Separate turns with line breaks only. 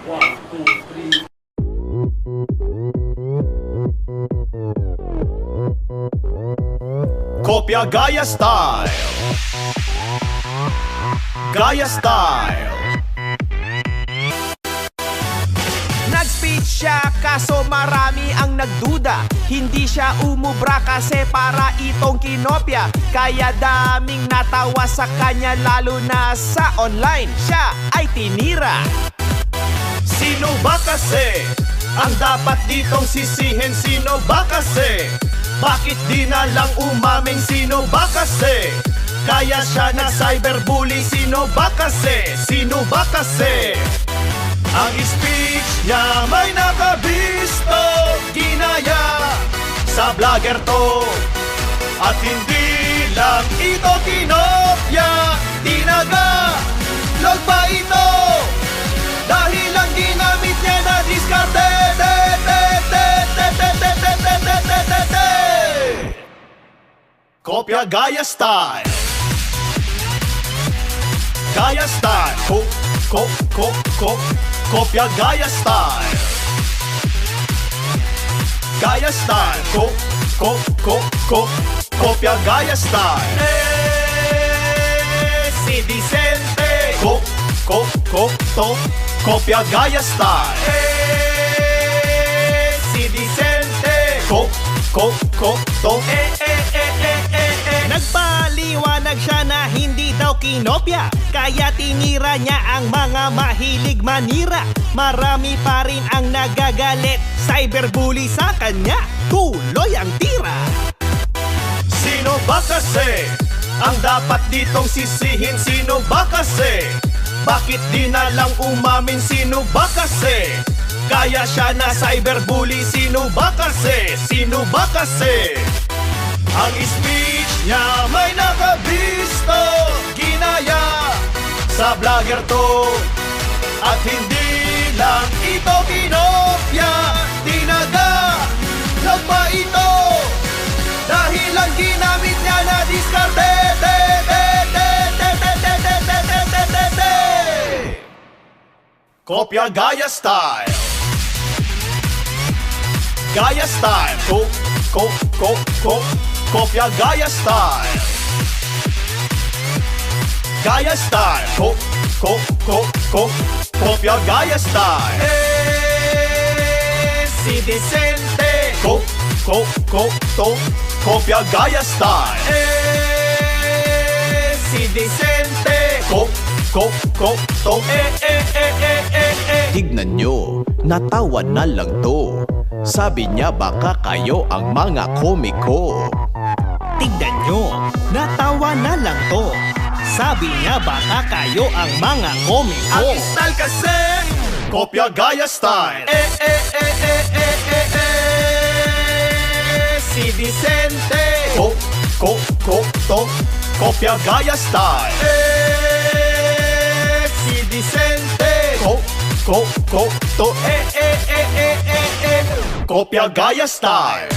1, 2, 3.
Kopya Gaya Style. Gaya Style.
Nag-speech siya kaso marami ang nagduda. Hindi siya umubra kasi para itong kinopya. Kaya daming natawa sa kanya lalo na sa online. Siya ay tinira.
Sino ba kasi ang dapat ditong sisihin? Sino ba kasi? Bakit di na lang umamin? Sino ba kasi? Kaya siya na cyberbully. Sino ba kasi? Sino ba kasi? Ang speech niya may nakabisto. Ginaya sa vlogger to. At hindi lang ito kinopya. Tinaga log pa ito. Dahil lang ginamit niya na diskarte. Kopya Gaya Style. Gaya Style. Kopya Gaya Style. Gaya Style. Kopya Gaya Style. Si Vicente. Kopya Gaya Style. Si Vicente.
Nagpaliwanag siya na hindi daw kinopya. Kaya tinira niya ang mga mahilig manira. Marami pa rin ang nagagalit. Cyberbully sa kanya. Tuloy ang tira.
Sino ba kasi ang dapat ditong sisihin? Sino ba kasi? Bakit di na lang umamin? Sino ba kasi? Kaya siya na cyberbully. Sino ba kasi? Sino ba kasi? Ang speech niya may nakabisto. Ginaya sa vlogger to. At hindi lang ito kinopya. Tinaga log pa ito. Dahil lang ginamit niya na diskarte. Kopya Gaya Style. Gaya Style. Kopya Gaya Style. Gaya Style. Kopya Gaya Style. Si Vicente. Kopya Gaya Style. Si Vicente. Tignan nyo, natawa na lang to. Sabi niya baka kayo ang mga komiko.
Tignan nyo, natawa na lang to. Sabi niya baka kayo ang mga komiko.
Ang style kasi, Kopya Gaya Style. Si Vicente. Kopya Gaya Style. Si Vicente. Kopya Gaya Style.